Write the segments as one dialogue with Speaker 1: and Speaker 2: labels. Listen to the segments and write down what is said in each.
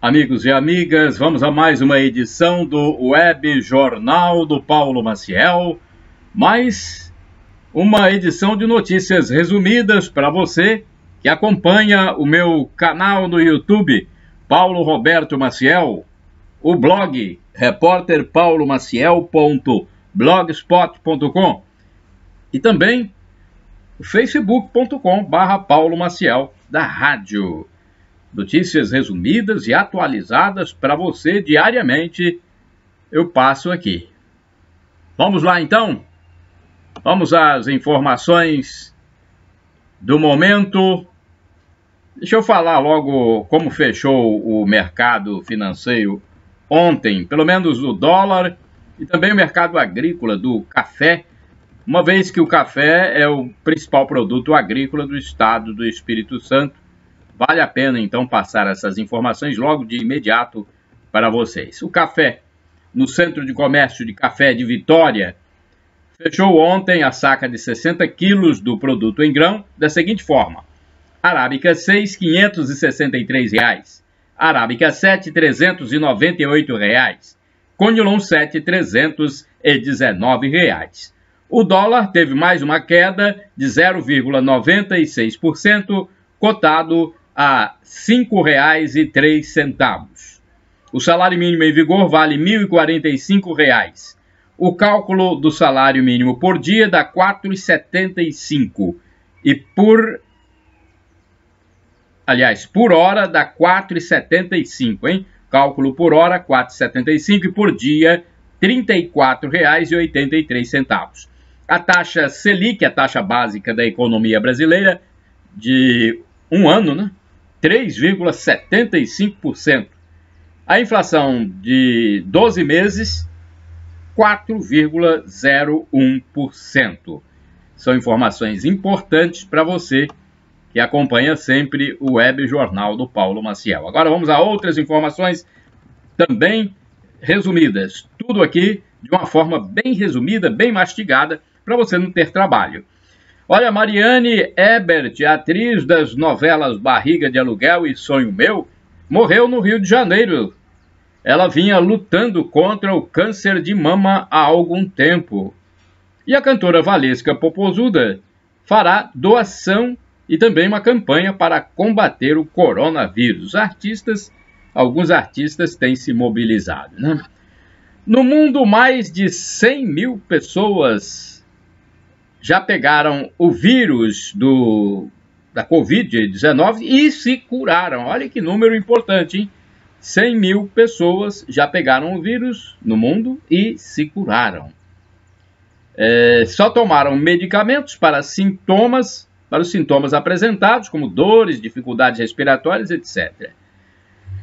Speaker 1: Amigos e amigas, vamos a mais uma edição do Web Jornal do Paulo Maciel, mais uma edição de notícias resumidas para você que acompanha o meu canal no YouTube, Paulo Roberto Maciel, o blog repórterpaulomaciel.blogspot.com e também o facebook.com/Paulo Maciel da rádio. Notícias resumidas e atualizadas para você diariamente, eu passo aqui. Vamos lá então? Vamos às informações do momento. Deixa eu falar logo como fechou o mercado financeiro ontem, pelo menos o dólar e também o mercado agrícola do café, uma vez que o café é o principal produto agrícola do estado do Espírito Santo. Vale a pena, então, passar essas informações logo de imediato para vocês. O café, no Centro de Comércio de Café de Vitória, fechou ontem a saca de 60 quilos do produto em grão da seguinte forma: Arábica 6, R$ 563. Arábica 7, R$ 398. Conilon 7, R$ 319. O dólar teve mais uma queda de 0,96%, cotado a R$ 5,03. O salário mínimo em vigor vale R$ 1.045. O cálculo do salário mínimo por dia dá R$ 4,75 e por hora dá R$ 4,75, hein? Cálculo por hora R$ 4,75 e por dia R$ 34,83. A taxa Selic, a taxa básica da economia brasileira, de um ano, né? 3,75%. A inflação de 12 meses, 4,01%. São informações importantes para você que acompanha sempre o Web Jornal do Paulo Maciel. Agora vamos a outras informações também resumidas. Tudo aqui de uma forma bem resumida, bem mastigada, para você não ter trabalho. Olha, Mariane Ebert, atriz das novelas Barriga de Aluguel e Sonho Meu, morreu no Rio de Janeiro. Ela vinha lutando contra o câncer de mama há algum tempo. E a cantora Valesca Popozuda fará doação e também uma campanha para combater o coronavírus. Alguns artistas têm se mobilizado, né? No mundo, mais de 100 mil pessoas já pegaram o vírus da Covid-19 e se curaram. Olha que número importante, hein? 100 mil pessoas já pegaram o vírus no mundo e se curaram. Só tomaram medicamentos para os sintomas apresentados, como dores, dificuldades respiratórias, etc.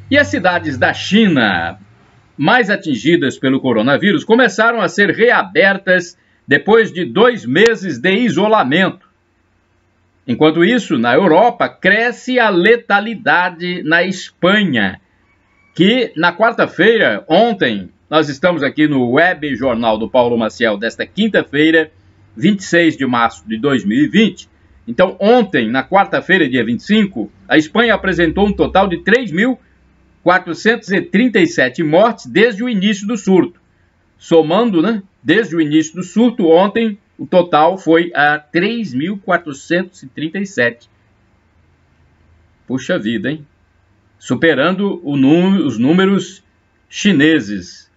Speaker 1: E as cidades da China mais atingidas pelo coronavírus começaram a ser reabertas depois de 2 meses de isolamento. Enquanto isso, na Europa, cresce a letalidade na Espanha, que na quarta-feira, ontem, nós estamos aqui no Web Jornal do Paulo Maciel desta quinta-feira, 26 de março de 2020. Então, ontem, na quarta-feira, dia 25, a Espanha apresentou um total de 3.437 mortes desde o início do surto. Somando, né? Desde o início do surto, ontem, o total foi a 3.437. Puxa vida, hein? Superando os números chineses.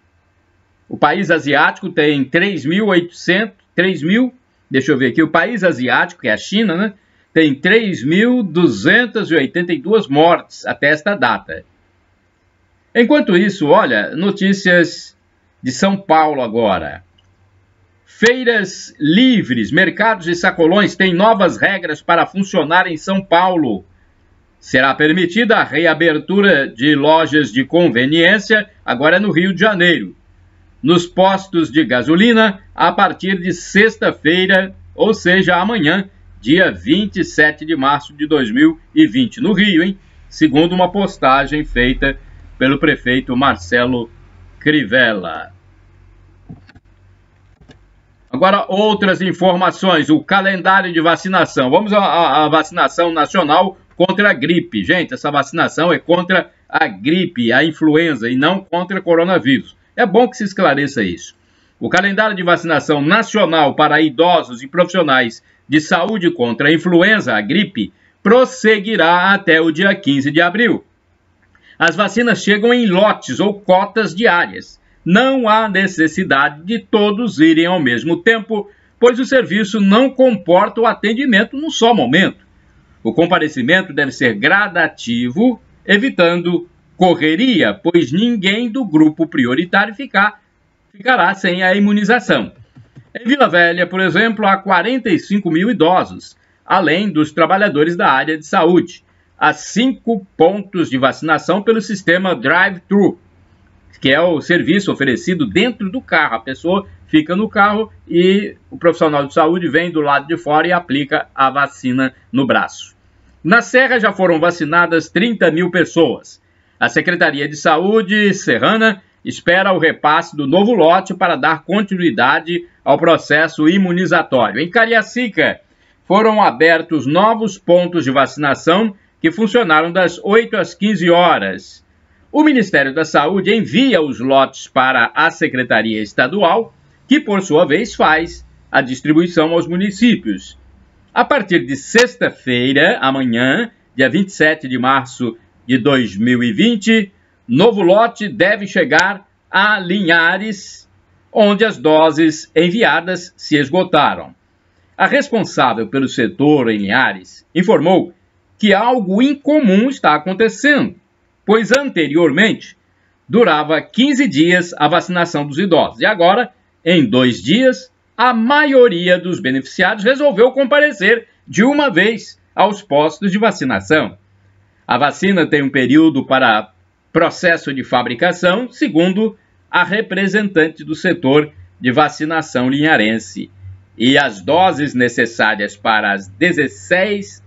Speaker 1: O país asiático tem 3.000, deixa eu ver aqui, o país asiático, que é a China, né? Tem 3.282 mortes até esta data. Enquanto isso, olha, notícias de São Paulo agora. Feiras livres, mercados e sacolões têm novas regras para funcionar em São Paulo. Será permitida a reabertura de lojas de conveniência agora no Rio de Janeiro. Nos postos de gasolina, a partir de sexta-feira, ou seja, amanhã, dia 27 de março de 2020, no Rio, hein? Segundo uma postagem feita pelo prefeito Marcelo Crivella. Agora, outras informações, o calendário de vacinação. Vamos à vacinação nacional contra a gripe. Gente, essa vacinação é contra a gripe, a influenza e não contra coronavírus. É bom que se esclareça isso. O calendário de vacinação nacional para idosos e profissionais de saúde contra a influenza, a gripe, prosseguirá até o dia 15 de abril. As vacinas chegam em lotes ou cotas diárias. Não há necessidade de todos irem ao mesmo tempo, pois o serviço não comporta o atendimento num só momento. O comparecimento deve ser gradativo, evitando correria, pois ninguém do grupo prioritário ficará sem a imunização. Em Vila Velha, por exemplo, há 45 mil idosos, além dos trabalhadores da área de saúde. Há 5 pontos de vacinação pelo sistema drive-thru, que é o serviço oferecido dentro do carro. A pessoa fica no carro e o profissional de saúde vem do lado de fora e aplica a vacina no braço. Na Serra já foram vacinadas 30 mil pessoas. A Secretaria de Saúde serrana espera o repasse do novo lote para dar continuidade ao processo imunizatório. Em Cariacica, foram abertos novos pontos de vacinação que funcionaram das 8 às 15 horas. O Ministério da Saúde envia os lotes para a Secretaria Estadual, que, por sua vez, faz a distribuição aos municípios. A partir de sexta-feira, amanhã, dia 27 de março de 2020, novo lote deve chegar a Linhares, onde as doses enviadas se esgotaram. A responsável pelo setor em Linhares informou que algo incomum está acontecendo, pois anteriormente durava 15 dias a vacinação dos idosos. E agora, em 2 dias, a maioria dos beneficiados resolveu comparecer de uma vez aos postos de vacinação. A vacina tem um período para processo de fabricação, segundo a representante do setor de vacinação linharense. E as doses necessárias para as 16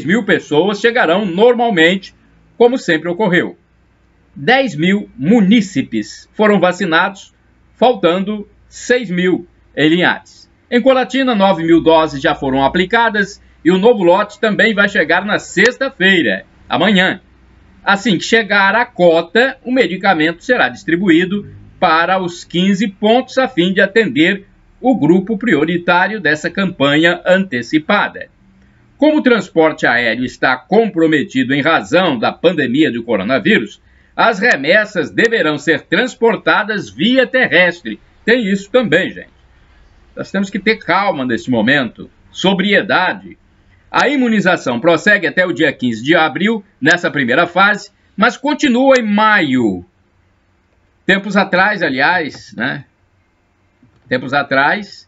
Speaker 1: mil pessoas chegarão normalmente, como sempre ocorreu. 10 mil munícipes foram vacinados, faltando 6 mil em Linhares. Em Colatina, 9 mil doses já foram aplicadas e o novo lote também vai chegar na sexta-feira, amanhã. Assim que chegar a cota, o medicamento será distribuído para os 15 pontos a fim de atender o grupo prioritário dessa campanha antecipada. Como o transporte aéreo está comprometido em razão da pandemia do coronavírus, as remessas deverão ser transportadas via terrestre. Tem isso também, gente. Nós temos que ter calma nesse momento, sobriedade. A imunização prossegue até o dia 15 de abril, nessa primeira fase, mas continua em maio. Tempos atrás, aliás, Tempos atrás,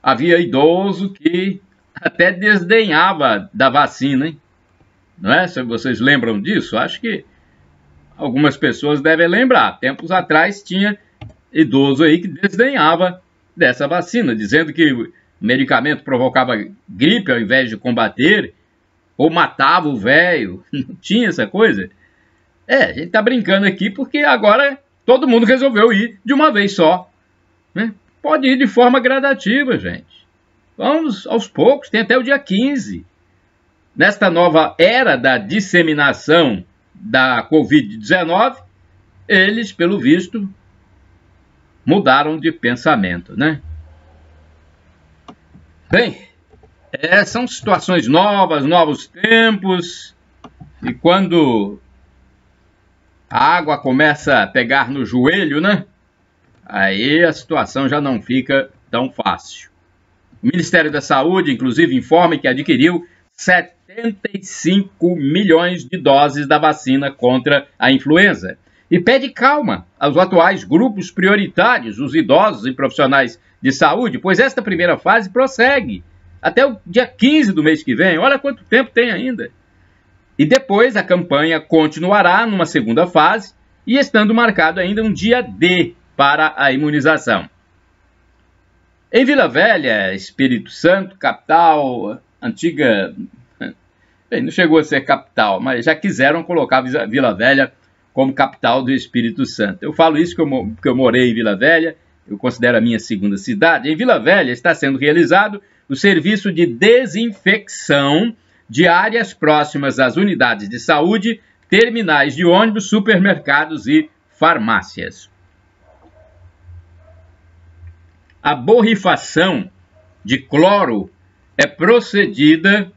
Speaker 1: havia idoso que até desdenhava da vacina, hein? Não é? Se vocês lembram disso, acho que algumas pessoas devem lembrar. Tempos atrás tinha idoso aí que desdenhava dessa vacina, dizendo que o medicamento provocava gripe ao invés de combater, ou matava o velho. Não tinha essa coisa? A gente tá brincando aqui porque agora todo mundo resolveu ir de uma vez só. Pode ir de forma gradativa, gente. Vamos aos poucos, tem até o dia 15. Nesta nova era da disseminação da Covid-19, eles, pelo visto, mudaram de pensamento, Bem, são situações novas, novos tempos, e quando a água começa a pegar no joelho, aí a situação já não fica tão fácil. O Ministério da Saúde, inclusive, informa que adquiriu 75 milhões de doses da vacina contra a influenza e pede calma aos atuais grupos prioritários, os idosos e profissionais de saúde, pois esta primeira fase prossegue até o dia 15 do mês que vem. Olha quanto tempo tem ainda. E depois a campanha continuará numa segunda fase e estando marcado ainda um dia D para a imunização. Em Vila Velha, Espírito Santo, capital, antiga... Bem, não chegou a ser capital, mas já quiseram colocar Vila Velha como capital do Espírito Santo. Eu falo isso porque eu morei em Vila Velha, eu considero a minha segunda cidade. Em Vila Velha está sendo realizado o serviço de desinfecção de áreas próximas às unidades de saúde terminais de ônibus, supermercados e farmácias. A borrifação de cloro é procedida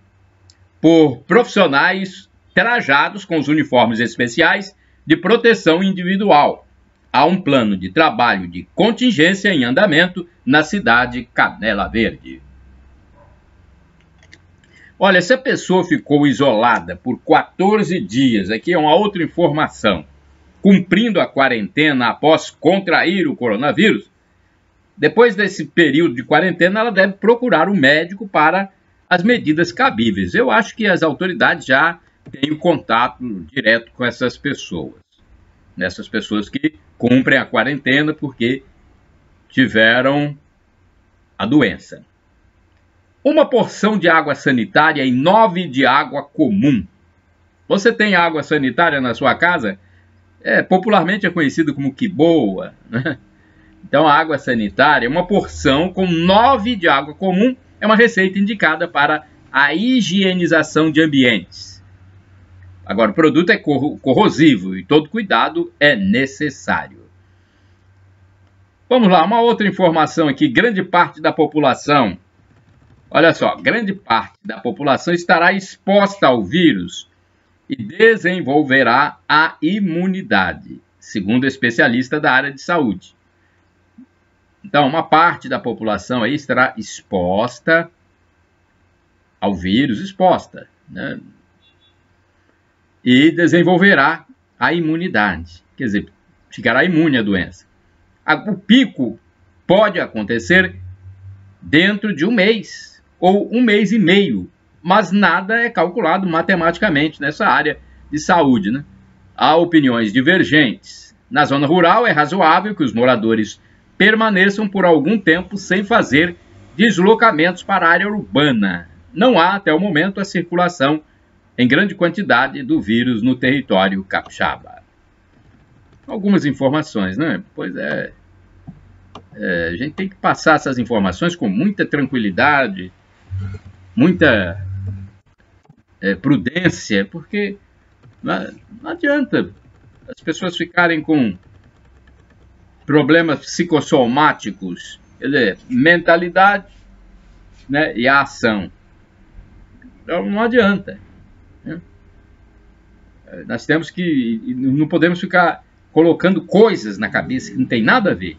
Speaker 1: por profissionais trajados com os uniformes especiais de proteção individual. Há um plano de trabalho de contingência em andamento na cidade Canela Verde. Olha, se a pessoa ficou isolada por 14 dias, aqui é uma outra informação, cumprindo a quarentena após contrair o coronavírus, depois desse período de quarentena, ela deve procurar um médico para as medidas cabíveis. Eu acho que as autoridades já têm o contato direto com essas pessoas. Essas pessoas que cumprem a quarentena porque tiveram a doença. Uma porção de água sanitária e 9 de água comum. Você tem água sanitária na sua casa? Popularmente é conhecido como que boa, né? Então, a água sanitária, uma porção com 9 de água comum, é uma receita indicada para a higienização de ambientes. Agora, o produto é corrosivo e todo cuidado é necessário. Vamos lá, uma outra informação aqui. Grande parte da população, olha só, grande parte da população estará exposta ao vírus e desenvolverá a imunidade, segundo especialista da área de saúde. Então, uma parte da população aí estará exposta ao vírus, né? E desenvolverá a imunidade, quer dizer, ficará imune à doença. O pico pode acontecer dentro de um mês ou um mês e meio, mas nada é calculado matematicamente nessa área de saúde, né? Há opiniões divergentes. Na zona rural é razoável que os moradores permaneçam por algum tempo sem fazer deslocamentos para a área urbana. Não há, até o momento, a circulação em grande quantidade do vírus no território capixaba. Algumas informações, né? Pois é. A gente tem que passar essas informações com muita tranquilidade, muita prudência, porque não adianta as pessoas ficarem com problemas psicossomáticos, quer dizer, mentalidade, né, e a ação. Então, não adianta, né? Nós temos que, não podemos ficar colocando coisas na cabeça que não tem nada a ver.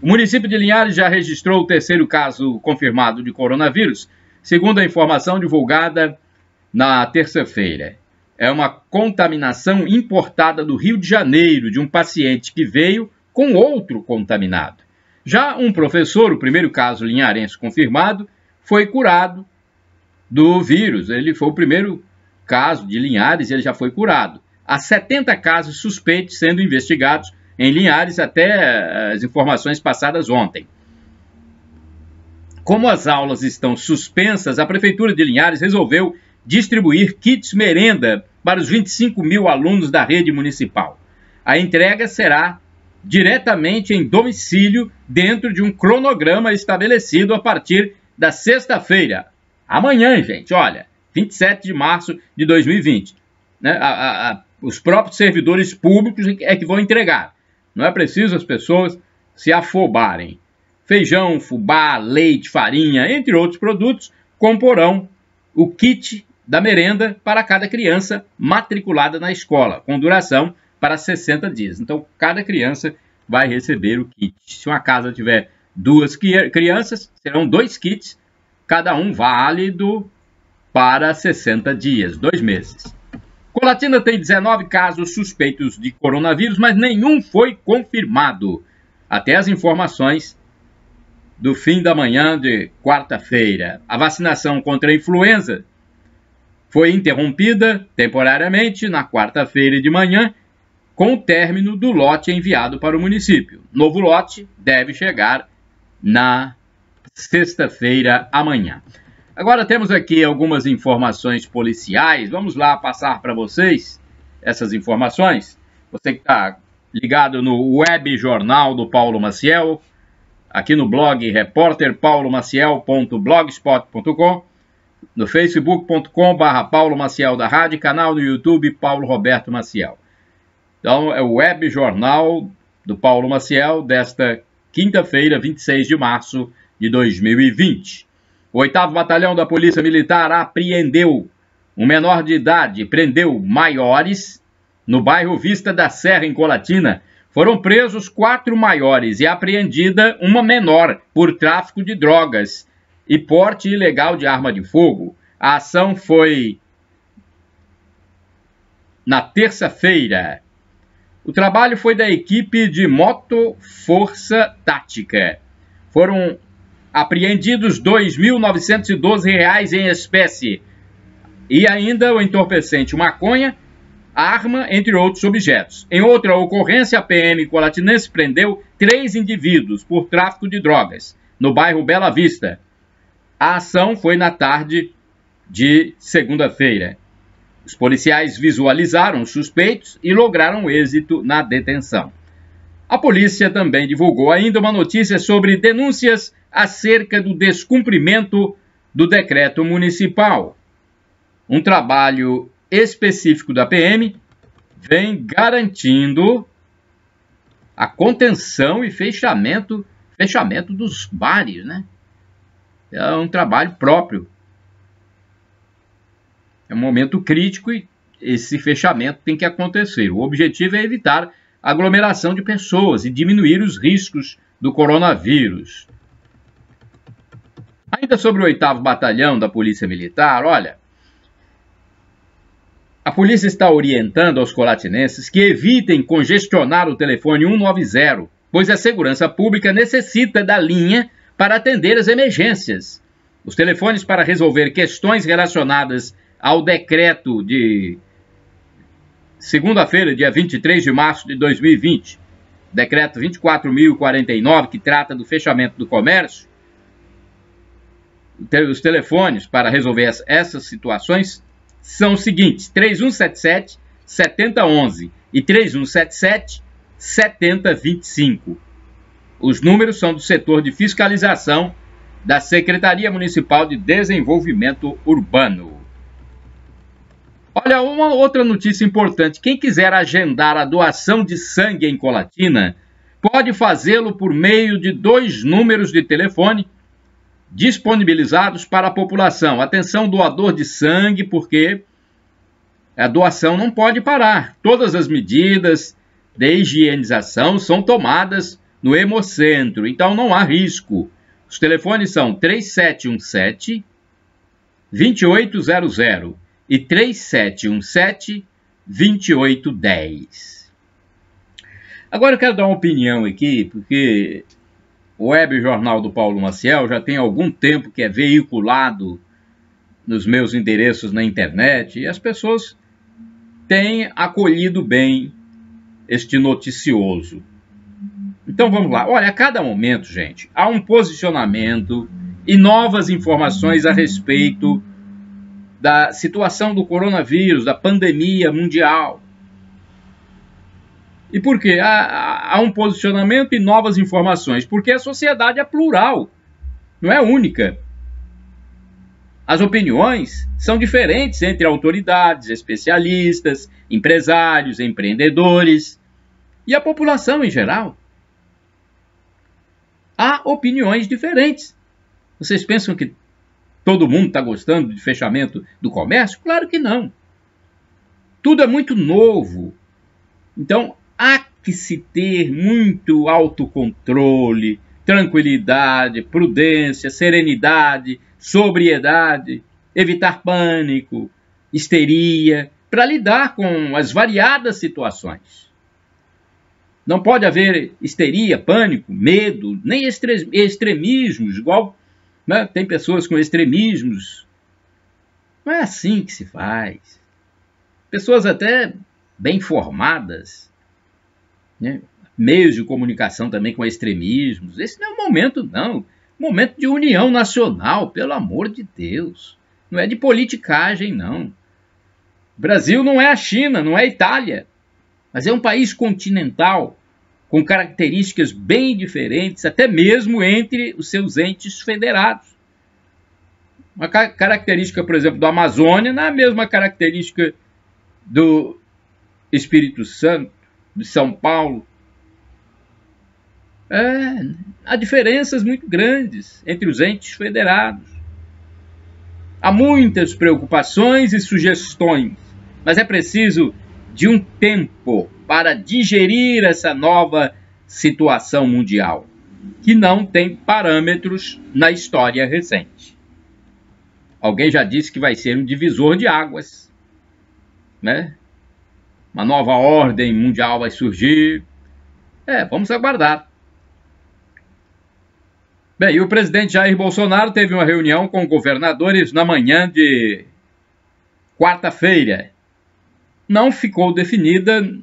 Speaker 1: O município de Linhares já registrou o 3º caso confirmado de coronavírus, segundo a informação divulgada na terça-feira. É uma contaminação importada do Rio de Janeiro, de um paciente que veio com outro contaminado. Já um professor, o primeiro caso linharense confirmado, foi curado do vírus. Ele foi o primeiro caso de Linhares e ele já foi curado. Há 70 casos suspeitos sendo investigados em Linhares até as informações passadas ontem. Como as aulas estão suspensas, a Prefeitura de Linhares resolveu distribuir kits merenda para os 25 mil alunos da rede municipal. A entrega será diretamente em domicílio, dentro de um cronograma estabelecido a partir da sexta-feira. Amanhã, gente, olha, 27 de março de 2020. Né? Os próprios servidores públicos é que vão entregar. Não é preciso as pessoas se afobarem. Feijão, fubá, leite, farinha, entre outros produtos, comporão o kit da merenda para cada criança matriculada na escola, com duração para 60 dias. Então, cada criança vai receber o kit. Se uma casa tiver 2 crianças, serão 2 kits, cada um válido para 60 dias, 2 meses. Colatina tem 19 casos suspeitos de coronavírus, mas nenhum foi confirmado. Até as informações do fim da manhã de quarta-feira. A vacinação contra a influenza foi interrompida temporariamente na quarta-feira de manhã, com o término do lote enviado para o município. Novo lote deve chegar na sexta-feira amanhã. Agora temos aqui algumas informações policiais. Vamos lá passar para vocês essas informações. Você que está ligado no Web Jornal do Paulo Maciel, aqui no blog repórterpaulomaciel.blogspot.com, no facebook.com/Paulo Maciel da Rádio, canal no YouTube Paulo Roberto Maciel. Então, é o Web Jornal do Paulo Maciel desta quinta-feira, 26 de março de 2020. O 8º Batalhão da Polícia Militar apreendeu um menor de idade, prendeu maiores no bairro Vista da Serra, em Colatina. Foram presos 4 maiores e apreendida uma menor por tráfico de drogas e porte ilegal de arma de fogo. A ação foi na terça-feira. O trabalho foi da equipe de Moto Força Tática. Foram apreendidos R$ 2.912 em espécie e ainda o entorpecente maconha, arma, entre outros objetos. Em outra ocorrência, a PM colatinense prendeu 3 indivíduos por tráfico de drogas no bairro Bela Vista. A ação foi na tarde de segunda-feira. Os policiais visualizaram os suspeitos e lograram êxito na detenção. A polícia também divulgou ainda uma notícia sobre denúncias acerca do descumprimento do decreto municipal. Um trabalho específico da PM vem garantindo a contenção e fechamento dos bares, né? É um trabalho próprio. É um momento crítico e esse fechamento tem que acontecer. O objetivo é evitar a aglomeração de pessoas e diminuir os riscos do coronavírus. Ainda sobre o 8º Batalhão da Polícia Militar, olha, a polícia está orientando aos colatinenses que evitem congestionar o telefone 190, pois a segurança pública necessita da linha para atender as emergências. Os telefones para resolver questões relacionadas ao decreto de segunda-feira, dia 23 de março de 2020, decreto 24.049, que trata do fechamento do comércio, os telefones para resolver essas situações são os seguintes: 3177-7011 e 3177-7025. Os números são do setor de fiscalização da Secretaria Municipal de Desenvolvimento Urbano. Olha, uma outra notícia importante. Quem quiser agendar a doação de sangue em Colatina, pode fazê-lo por meio de 2 números de telefone disponibilizados para a população. Atenção, doador de sangue, porque a doação não pode parar. Todas as medidas de higienização são tomadas no Hemocentro, então não há risco. Os telefones são 3717-2800 e 3717-2810. Agora eu quero dar uma opinião aqui, porque o Web Jornal do Paulo Maciel já tem algum tempo que é veiculado nos meus endereços na internet e as pessoas têm acolhido bem este noticioso. Então vamos lá. Olha, a cada momento, gente, há um posicionamento e novas informações a respeito da situação do coronavírus, da pandemia mundial. E por quê? Há um posicionamento e novas informações, porque a sociedade é plural, não é única. As opiniões são diferentes entre autoridades, especialistas, empresários, empreendedores e a população em geral. Há opiniões diferentes. Vocês pensam que todo mundo está gostando de fechamento do comércio? Claro que não. Tudo é muito novo. Então, há que se ter muito autocontrole, tranquilidade, prudência, serenidade, sobriedade, evitar pânico, histeria, para lidar com as variadas situações. Não pode haver histeria, pânico, medo, nem extremismos, igual, né? Tem pessoas com extremismos. Não é assim que se faz. Pessoas até bem formadas, né? Meios de comunicação também com extremismos. Esse não é o momento, não. Momento de união nacional, pelo amor de Deus. Não é de politicagem, não. O Brasil não é a China, não é a Itália, mas é um país continental, com características bem diferentes, até mesmo entre os seus entes federados. Uma característica, por exemplo, do Amazônia, não é a mesma característica do Espírito Santo, de São Paulo. Há diferenças muito grandes entre os entes federados. Há muitas preocupações e sugestões, mas é preciso de um tempo para digerir essa nova situação mundial, que não tem parâmetros na história recente. Alguém já disse que vai ser um divisor de águas, né? Uma nova ordem mundial vai surgir. Vamos aguardar. Bem, e o presidente Jair Bolsonaro teve uma reunião com governadores na manhã de quarta-feira. Não ficou definida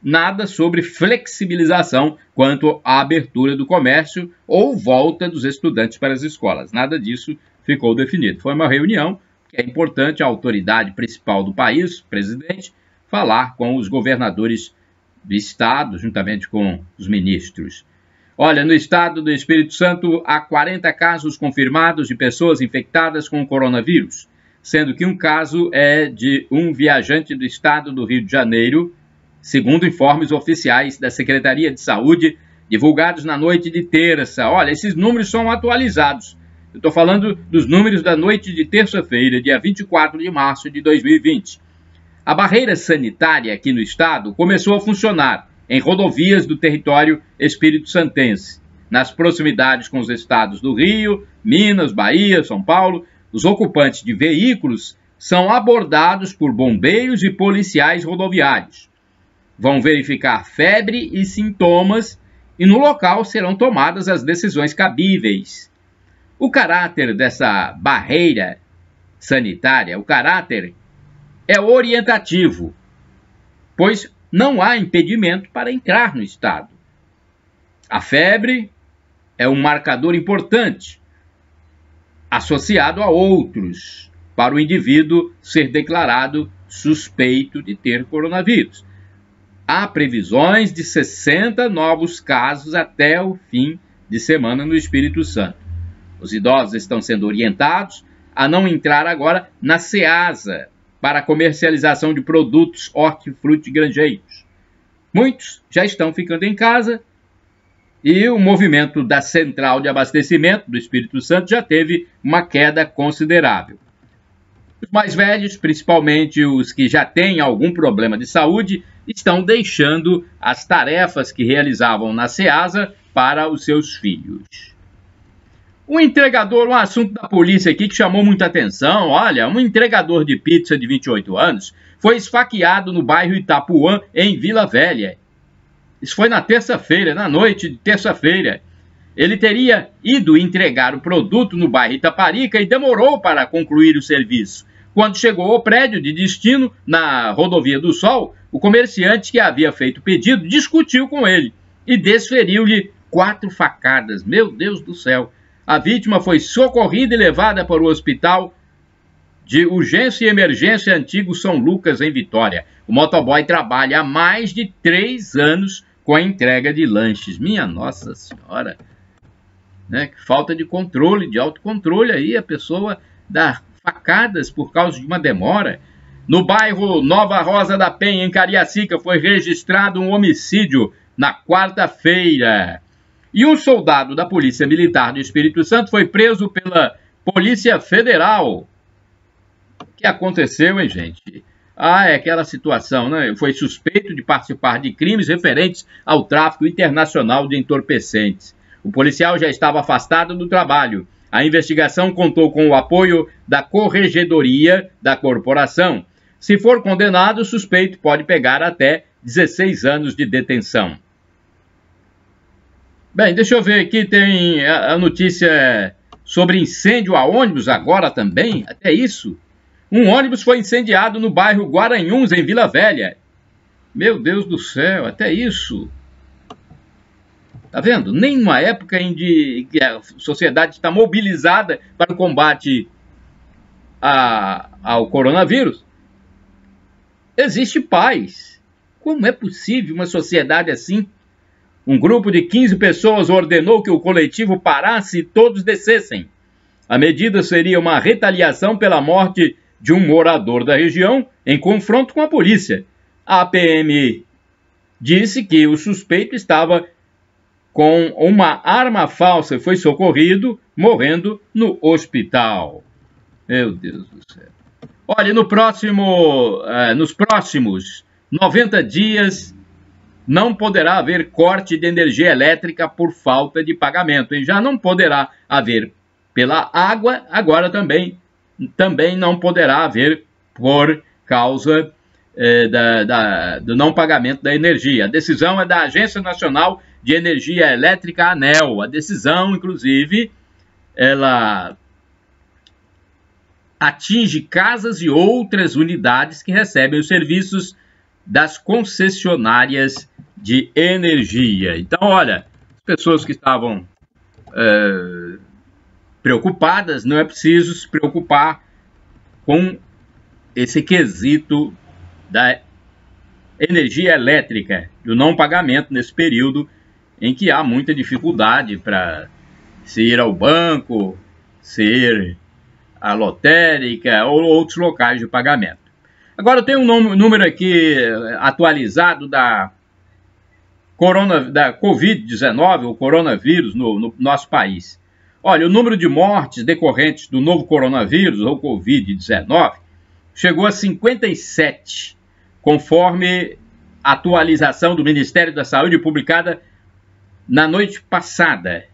Speaker 1: nada sobre flexibilização quanto à abertura do comércio ou volta dos estudantes para as escolas. Nada disso ficou definido. Foi uma reunião que é importante a autoridade principal do país, o presidente, falar com os governadores do estado, juntamente com os ministros. Olha, no estado do Espírito Santo, há 40 casos confirmados de pessoas infectadas com o coronavírus, sendo que um caso é de um viajante do estado do Rio de Janeiro, segundo informes oficiais da Secretaria de Saúde, divulgados na noite de terça. Olha, esses números são atualizados. Eu estou falando dos números da noite de terça-feira, dia 24 de março de 2020. A barreira sanitária aqui no estado começou a funcionar em rodovias do território espírito-santense. Nas proximidades com os estados do Rio, Minas, Bahia, São Paulo, os ocupantes de veículos são abordados por bombeiros e policiais rodoviários. Vão verificar febre e sintomas e no local serão tomadas as decisões cabíveis. O caráter dessa barreira sanitária, o caráter é orientativo, pois não há impedimento para entrar no estado. A febre é um marcador importante, associado a outros, para o indivíduo ser declarado suspeito de ter coronavírus. Há previsões de 60 novos casos até o fim de semana no Espírito Santo. Os idosos estão sendo orientados a não entrar agora na Ceasa para a comercialização de produtos hortifrutigranjeiros. Muitos já estão ficando em casa e o movimento da central de abastecimento do Espírito Santo já teve uma queda considerável. Os mais velhos, principalmente os que já têm algum problema de saúde, estão deixando as tarefas que realizavam na Ceasa para os seus filhos. Um entregador, um assunto da polícia aqui que chamou muita atenção. Olha, um entregador de pizza de 28 anos foi esfaqueado no bairro Itapuã, em Vila Velha. Isso foi na terça-feira, na noite de terça-feira. Ele teria ido entregar o produto no bairro Itaparica e demorou para concluir o serviço. Quando chegou ao prédio de destino, na Rodovia do Sol, o comerciante que havia feito o pedido discutiu com ele e desferiu-lhe 4 facadas. Meu Deus do céu! A vítima foi socorrida e levada para o hospital de urgência e emergência Antigo São Lucas, em Vitória. O motoboy trabalha há mais de 3 anos com a entrega de lanches. Minha Nossa Senhora! Né? Falta de controle, de autocontrole aí, a pessoa dá facadas por causa de uma demora. No bairro Nova Rosa da Penha, em Cariacica, foi registrado um homicídio na quarta-feira. E um soldado da Polícia Militar do Espírito Santo foi preso pela Polícia Federal. O que aconteceu, hein, gente? É aquela situação, né? Foi suspeito de participar de crimes referentes ao tráfico internacional de entorpecentes. O policial já estava afastado do trabalho. A investigação contou com o apoio da Corregedoria da Corporação. Se for condenado, o suspeito pode pegar até 16 anos de detenção. Bem, deixa eu ver aqui, tem a notícia sobre incêndio a ônibus agora também, até isso. Um ônibus foi incendiado no bairro Guaranhuns, em Vila Velha. Meu Deus do céu, até isso. Tá vendo? Nem numa época em que a sociedade está mobilizada para o combate ao coronavírus, existe paz. Como é possível uma sociedade assim? Um grupo de 15 pessoas ordenou que o coletivo parasse e todos descessem. A medida seria uma retaliação pela morte de um morador da região em confronto com a polícia. A PM disse que o suspeito estava com uma arma falsa e foi socorrido, morrendo no hospital. Meu Deus do céu. Olha, nos próximos 90 dias não poderá haver corte de energia elétrica por falta de pagamento. E já não poderá haver pela água, agora também não poderá haver por causa do não pagamento da energia. A decisão é da Agência Nacional de Energia Elétrica, ANEEL. A decisão, inclusive, ela atinge casas e outras unidades que recebem os serviços das concessionárias de energia. Então, olha, as pessoas que estavam preocupadas, não é preciso se preocupar com esse quesito da energia elétrica, do não pagamento nesse período em que há muita dificuldade para se ir ao banco, se ir à lotérica ou outros locais de pagamento. Agora, eu tenho um número aqui atualizado da Covid-19, o coronavírus, no nosso país. Olha, o número de mortes decorrentes do novo coronavírus, ou Covid-19, chegou a 57, conforme a atualização do Ministério da Saúde publicada na noite passada,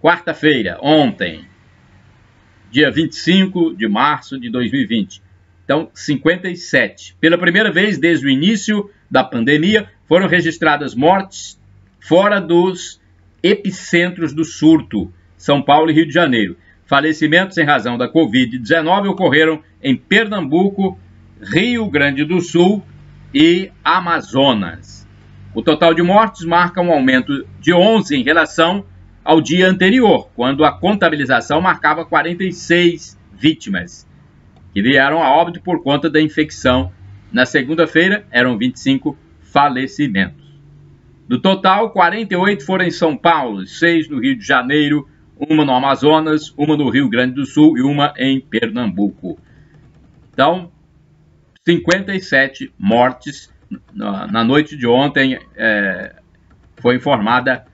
Speaker 1: quarta-feira, ontem, dia 25 de março de 2020. Então, 57. Pela primeira vez desde o início da pandemia, foram registradas mortes fora dos epicentros do surto, São Paulo e Rio de Janeiro. Falecimentos em razão da Covid-19 ocorreram em Pernambuco, Rio Grande do Sul e Amazonas. O total de mortes marca um aumento de 11 em relação ao dia anterior, quando a contabilização marcava 46 vítimas, que vieram a óbito por conta da infecção. Na segunda-feira, eram 25 falecimentos. Do total, 48 foram em São Paulo, 6 no Rio de Janeiro, uma no Amazonas, uma no Rio Grande do Sul e uma em Pernambuco. Então, 57 mortes. Na noite de ontem, foi informada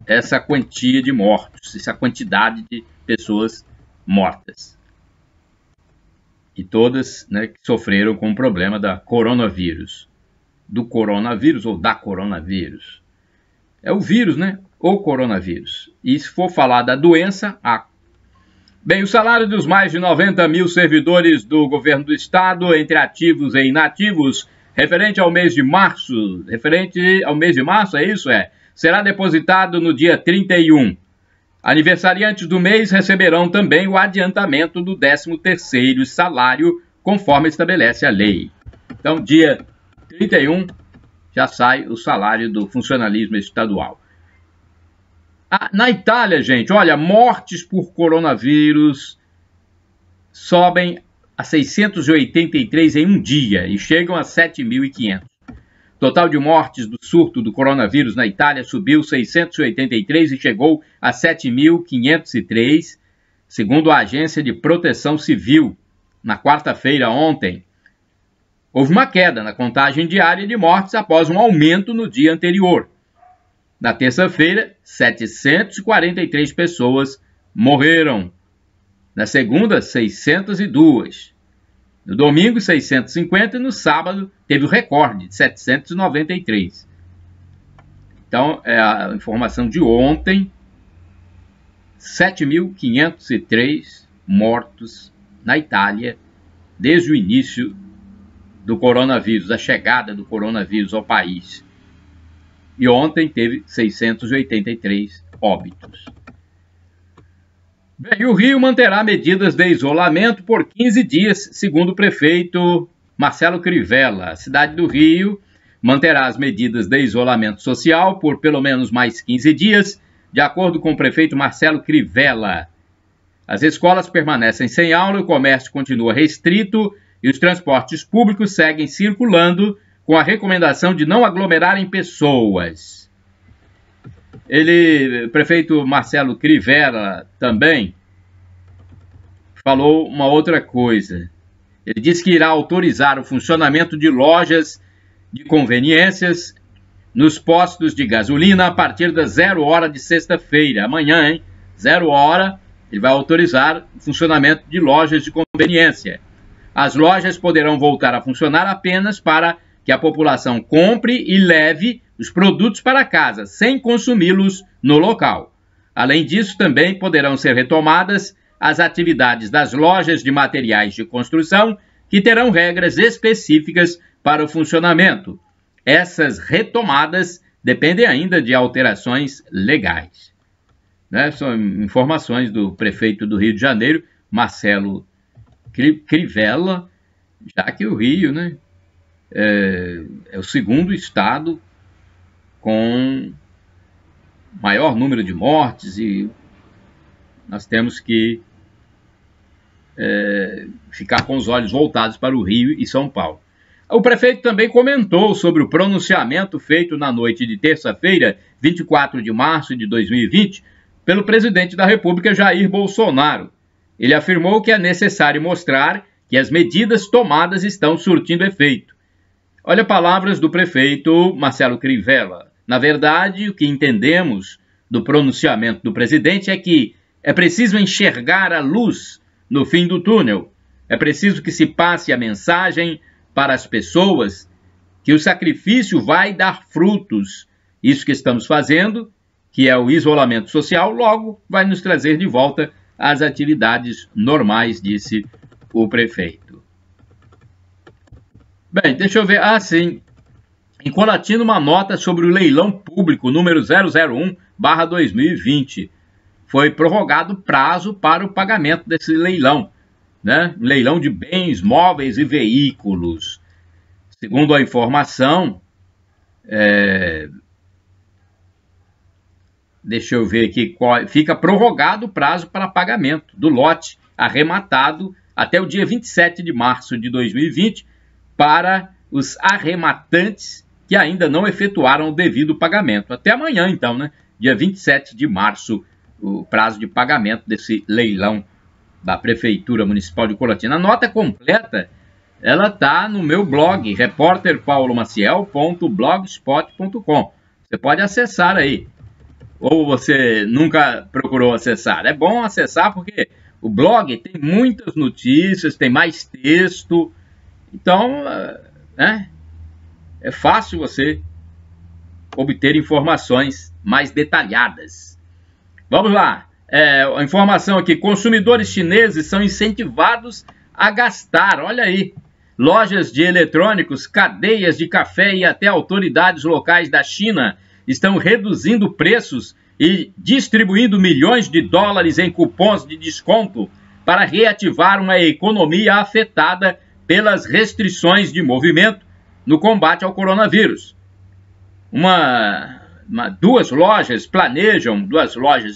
Speaker 1: essa quantia de mortos, essa quantidade de pessoas mortas. E todas, né, que sofreram com o problema da coronavírus. Do coronavírus ou da coronavírus. É o vírus, né? O coronavírus. E se for falar da doença, Bem, o salário dos mais de 90 mil servidores do governo do estado, entre ativos e inativos, referente ao mês de março, é isso? Será depositado no dia 31. Aniversariantes do mês receberão também o adiantamento do 13º salário, conforme estabelece a lei. Então, dia 31 já sai o salário do funcionalismo estadual. Na Itália, gente, olha, mortes por coronavírus sobem a 683 em um dia e chegam a 7.500. Total de mortes do surto do coronavírus na Itália subiu 683 e chegou a 7.503, segundo a Agência de Proteção Civil. Na quarta-feira, ontem, houve uma queda na contagem diária de mortes após um aumento no dia anterior. Na terça-feira, 743 pessoas morreram. Na segunda, 602. No domingo, 650 e no sábado teve o recorde de 793. Então, é a informação de ontem, 7.503 mortos na Itália desde o início do coronavírus, da chegada do coronavírus ao país. E ontem teve 683 óbitos. Bem, o Rio manterá medidas de isolamento por 15 dias, segundo o prefeito Marcelo Crivella. A cidade do Rio manterá as medidas de isolamento social por pelo menos mais 15 dias, de acordo com o prefeito Marcelo Crivella. As escolas permanecem sem aula, o comércio continua restrito e os transportes públicos seguem circulando com a recomendação de não aglomerarem pessoas. O prefeito Marcelo Crivella também falou uma outra coisa. Ele disse que irá autorizar o funcionamento de lojas de conveniências nos postos de gasolina a partir das 0 hora de sexta-feira. Amanhã, hein? 0 hora, ele vai autorizar o funcionamento de lojas de conveniência. As lojas poderão voltar a funcionar apenas para que a população compre e leve os produtos para casa, sem consumi-los no local. Além disso, também poderão ser retomadas as atividades das lojas de materiais de construção, que terão regras específicas para o funcionamento. Essas retomadas dependem ainda de alterações legais. Né? São informações do prefeito do Rio de Janeiro, Marcelo Crivella, já que o Rio, né, é o segundo estado com maior número de mortes e nós temos que ficar com os olhos voltados para o Rio e São Paulo. O prefeito também comentou sobre o pronunciamento feito na noite de terça-feira, 24 de março de 2020, pelo presidente da República, Jair Bolsonaro. Ele afirmou que é necessário mostrar que as medidas tomadas estão surtindo efeito. Olha palavras do prefeito Marcelo Crivella. Na verdade, o que entendemos do pronunciamento do presidente é que é preciso enxergar a luz no fim do túnel. É preciso que se passe a mensagem para as pessoas que o sacrifício vai dar frutos. Isso que estamos fazendo, que é o isolamento social, logo vai nos trazer de volta às atividades normais, disse o prefeito. Bem, deixa eu ver. Ah, sim. Em Colatina, uma nota sobre o leilão público número 001/2020. Foi prorrogado o prazo para o pagamento desse leilão, né? Leilão de bens, móveis e veículos. Segundo a informação, deixa eu ver aqui, fica prorrogado o prazo para pagamento do lote arrematado até o dia 27 de março de 2020 para os arrematantes que ainda não efetuaram o devido pagamento. Até amanhã, então, né? Dia 27 de março, o prazo de pagamento desse leilão da Prefeitura Municipal de Colatina. A nota completa, ela está no meu blog, repórterpaulomaciel.blogspot.com. Você pode acessar aí. Ou você nunca procurou acessar? É bom acessar porque o blog tem muitas notícias, tem mais texto. Então, né, é fácil você obter informações mais detalhadas. Vamos lá. A informação aqui. Consumidores chineses são incentivados a gastar. Olha aí. Lojas de eletrônicos, cadeias de café e até autoridades locais da China estão reduzindo preços e distribuindo milhões de dólares em cupons de desconto para reativar uma economia afetada pelas restrições de movimento no combate ao coronavírus. Duas lojas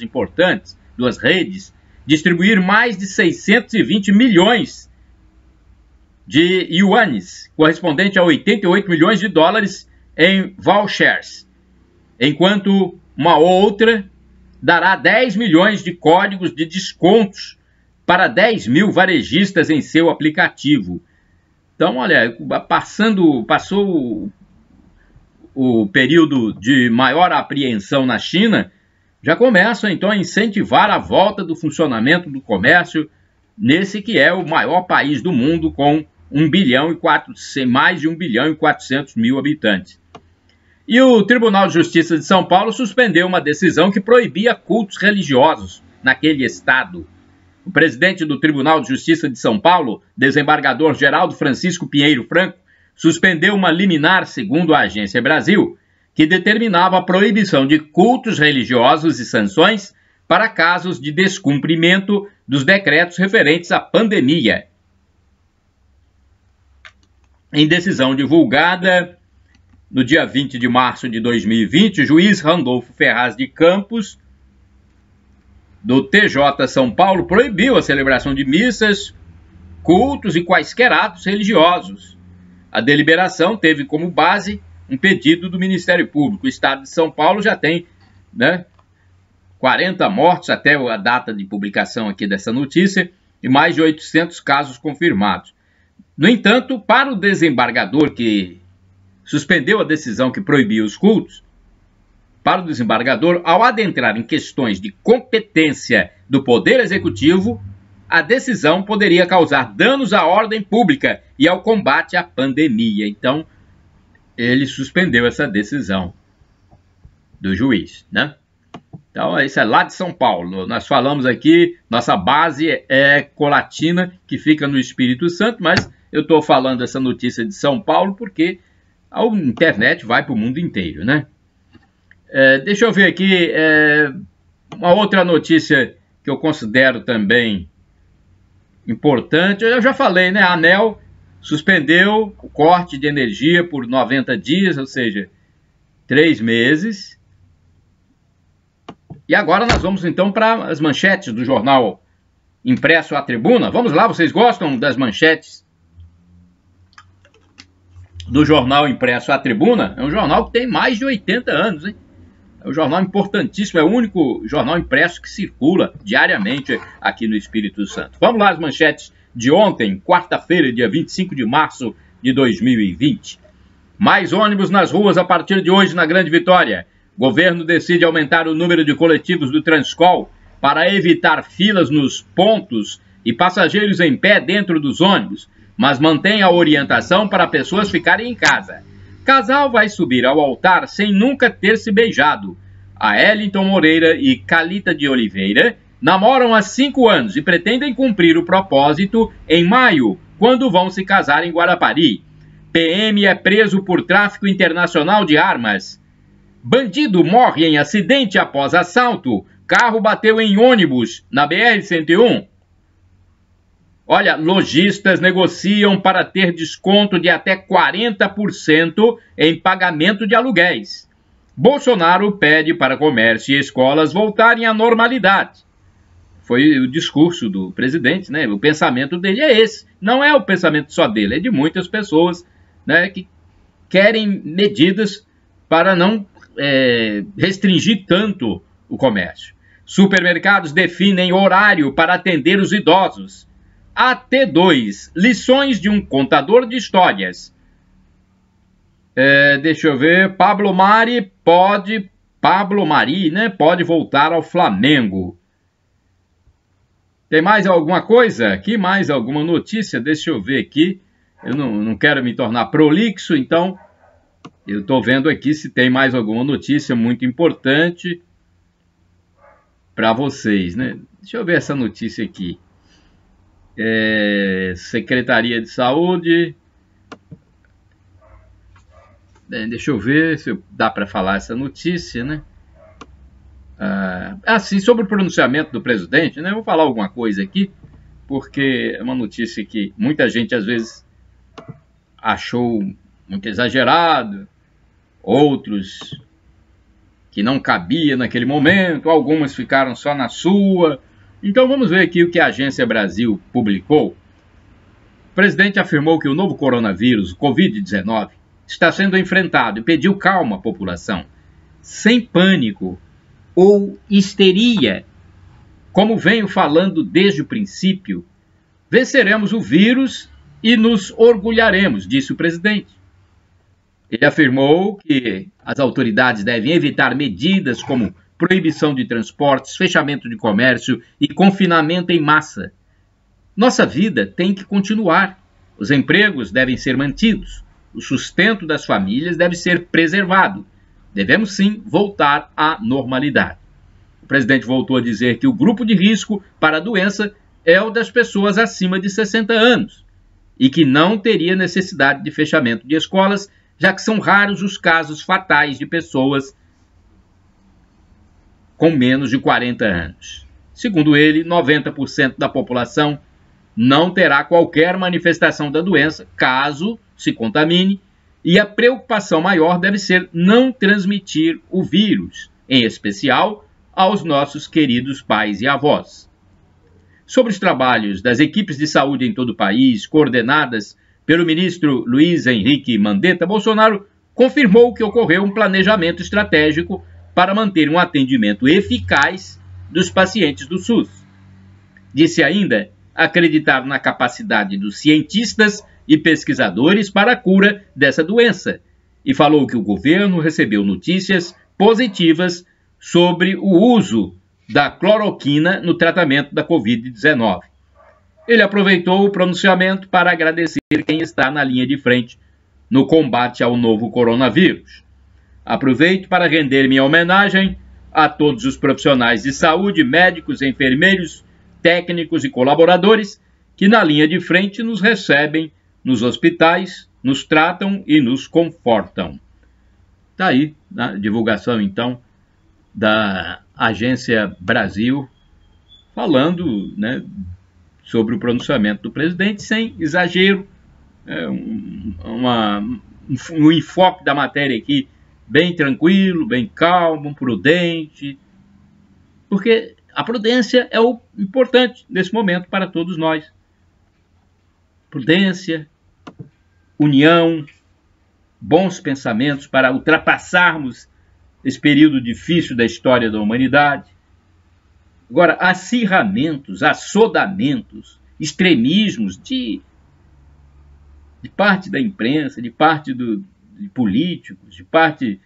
Speaker 1: importantes, duas redes, distribuir mais de 620 milhões de yuanes, correspondente a 88 milhões de dólares em vouchers, enquanto uma outra dará 10 milhões de códigos de descontos para 10 mil varejistas em seu aplicativo. Então, olha, passou o período de maior apreensão na China, já começam então a incentivar a volta do funcionamento do comércio nesse que é o maior país do mundo com mais de 1 bilhão e 400 mil habitantes. E o Tribunal de Justiça de São Paulo suspendeu uma decisão que proibia cultos religiosos naquele estado. O presidente do Tribunal de Justiça de São Paulo, desembargador Geraldo Francisco Pinheiro Franco, suspendeu uma liminar, segundo a Agência Brasil, que determinava a proibição de cultos religiosos e sanções para casos de descumprimento dos decretos referentes à pandemia. Em decisão divulgada no dia 20 de março de 2020, o juiz Randolfo Ferraz de Campos, do TJ São Paulo, proibiu a celebração de missas, cultos e quaisquer atos religiosos. A deliberação teve como base um pedido do Ministério Público. O Estado de São Paulo já tem né? 40 mortos até a data de publicação aqui dessa notícia e mais de 800 casos confirmados. No entanto, para o desembargador que suspendeu a decisão que proibia os cultos, para o desembargador, ao adentrar em questões de competência do Poder Executivo, a decisão poderia causar danos à ordem pública e ao combate à pandemia. Então, ele suspendeu essa decisão do juiz, né? Então, isso é lá de São Paulo. Nós falamos aqui, nossa base é Colatina, que fica no Espírito Santo, mas eu estou falando essa notícia de São Paulo porque a internet vai para o mundo inteiro, né? Deixa eu ver aqui, uma outra notícia que eu considero também importante. Eu já falei, né? A ANEEL suspendeu o corte de energia por 90 dias, ou seja, 3 meses. E agora nós vamos então para as manchetes do jornal impresso à tribuna. Vamos lá, vocês gostam das manchetes do jornal impresso à tribuna? É um jornal que tem mais de 80 anos, hein? É um jornal importantíssimo, é o único jornal impresso que circula diariamente aqui no Espírito Santo. Vamos lá, as manchetes de ontem, quarta-feira, dia 25 de março de 2020. Mais ônibus nas ruas a partir de hoje na Grande Vitória. Governo decide aumentar o número de coletivos do Transcol para evitar filas nos pontos e passageiros em pé dentro dos ônibus, mas mantém a orientação para pessoas ficarem em casa. Casal vai subir ao altar sem nunca ter se beijado. A Wellington Moreira e Calita de Oliveira namoram há 5 anos e pretendem cumprir o propósito em maio, quando vão se casar em Guarapari. PM é preso por tráfico internacional de armas. Bandido morre em acidente após assalto. Carro bateu em ônibus na BR-101. Olha, lojistas negociam para ter desconto de até 40% em pagamento de aluguéis. Bolsonaro pede para comércio e escolas voltarem à normalidade. Foi o discurso do presidente, né? O pensamento dele é esse. Não é o pensamento só dele, é de muitas pessoas, né, que querem medidas para não restringir tanto o comércio. Supermercados definem horário para atender os idosos. AT2, lições de um contador de histórias. Deixa eu ver, Pablo Mari, né, pode voltar ao Flamengo. Tem mais alguma coisa aqui? Mais alguma notícia? Deixa eu ver aqui. Eu não quero me tornar prolixo, então eu estou vendo aqui se tem mais alguma notícia muito importante para vocês, né? Deixa eu ver essa notícia aqui. Secretaria de Saúde. Deixa eu ver se dá para falar essa notícia, né? Sim, sobre o pronunciamento do presidente, né? Eu vou falar alguma coisa aqui, porque é uma notícia que muita gente às vezes achou muito exagerado, outros que não cabia naquele momento, algumas ficaram só na sua. Então vamos ver aqui o que a Agência Brasil publicou. O presidente afirmou que o novo coronavírus, o Covid-19, está sendo enfrentado e pediu calma à população, sem pânico ou histeria. Como venho falando desde o princípio, venceremos o vírus e nos orgulharemos, disse o presidente. Ele afirmou que as autoridades devem evitar medidas como proibição de transportes, fechamento de comércio e confinamento em massa. Nossa vida tem que continuar. Os empregos devem ser mantidos. O sustento das famílias deve ser preservado. Devemos sim voltar à normalidade. O presidente voltou a dizer que o grupo de risco para a doença é o das pessoas acima de 60 anos e que não teria necessidade de fechamento de escolas, já que são raros os casos fatais de pessoas com menos de 40 anos. Segundo ele, 90% da população não terá qualquer manifestação da doença, caso se contamine, e a preocupação maior deve ser não transmitir o vírus, em especial aos nossos queridos pais e avós. Sobre os trabalhos das equipes de saúde em todo o país, coordenadas pelo ministro Luiz Henrique Mandetta, Bolsonaro confirmou que ocorreu um planejamento estratégico para manter um atendimento eficaz dos pacientes do SUS. Disse ainda acreditar na capacidade dos cientistas e pesquisadores para a cura dessa doença e falou que o governo recebeu notícias positivas sobre o uso da cloroquina no tratamento da Covid-19. Ele aproveitou o pronunciamento para agradecer quem está na linha de frente no combate ao novo coronavírus. Aproveito para render minha homenagem a todos os profissionais de saúde, médicos, enfermeiros, técnicos e colaboradores que na linha de frente nos recebem nos hospitais, nos tratam e nos confortam. Está aí a divulgação, então, da Agência Brasil, falando, né, sobre o pronunciamento do presidente, sem exagero, um enfoque da matéria aqui bem tranquilo, bem calmo, prudente, porque a prudência é o importante nesse momento para todos nós. Prudência, união, bons pensamentos para ultrapassarmos esse período difícil da história da humanidade. Agora, acirramentos, assodamentos, extremismos de parte da imprensa, de parte de políticos, de parte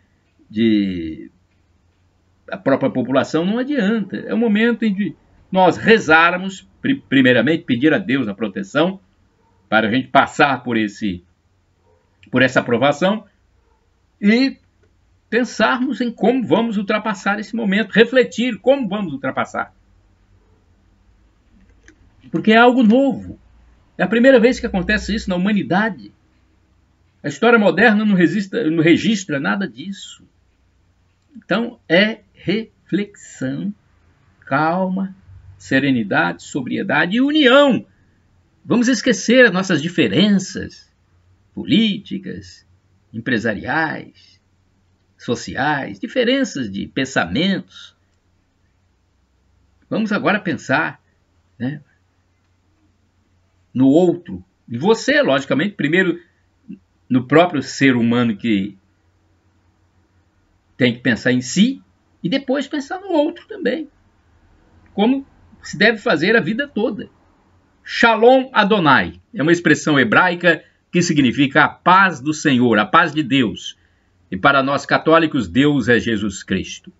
Speaker 1: da própria população, não adianta. É o momento em que nós rezarmos, primeiramente, pedir a Deus a proteção, para a gente passar por essa aprovação e pensarmos em como vamos ultrapassar esse momento, refletir como vamos ultrapassar. Porque é algo novo. É a primeira vez que acontece isso na humanidade. A história moderna não registra nada disso. Então, é reflexão, calma, serenidade, sobriedade e união. Vamos esquecer as nossas diferenças políticas, empresariais, sociais, diferenças de pensamentos. Vamos agora pensar, né, no outro. E você, logicamente, primeiro no próprio ser humano que tem que pensar em si e depois pensar no outro também. Como se deve fazer a vida toda. Shalom Adonai é uma expressão hebraica que significa a paz do Senhor, a paz de Deus. E para nós católicos, Deus é Jesus Cristo.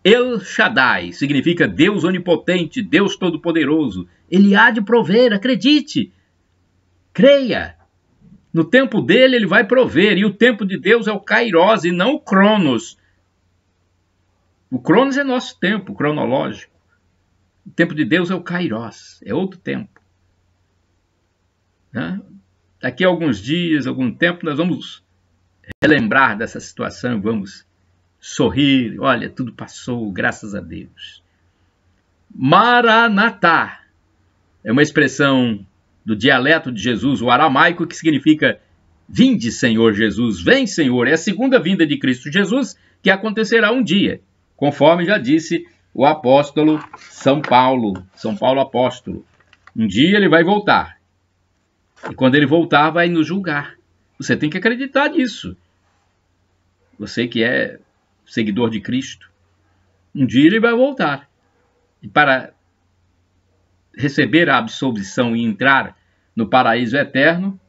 Speaker 1: El Shaddai significa Deus onipotente, Deus todo-poderoso. Ele há de prover, acredite, creia. No tempo dele, ele vai prover. E o tempo de Deus é o Kairos e não o Cronos. O Cronos é nosso tempo cronológico. O tempo de Deus é o Kairos, é outro tempo. Daqui a alguns dias, algum tempo, nós vamos relembrar dessa situação, vamos sorrir. Olha, tudo passou, graças a Deus. Maranatá é uma expressão do dialeto de Jesus, o aramaico, que significa vinde, Senhor Jesus, vem, Senhor. É a segunda vinda de Cristo Jesus que acontecerá um dia, conforme já disse o apóstolo São Paulo apóstolo. Um dia ele vai voltar. E quando ele voltar, vai nos julgar. Você tem que acreditar nisso. Você que é seguidor de Cristo. Um dia ele vai voltar. E para receber a absolvição e entrar no paraíso eterno,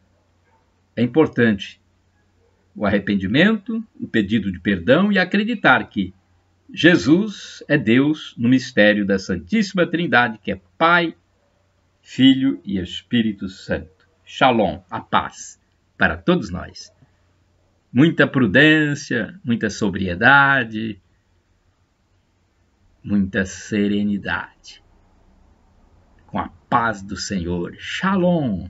Speaker 1: é importante o arrependimento, o pedido de perdão e acreditar que Jesus é Deus no mistério da Santíssima Trindade, que é Pai, Filho e Espírito Santo. Shalom, a paz para todos nós. Muita prudência, muita sobriedade, muita serenidade. Com a paz do Senhor. Shalom.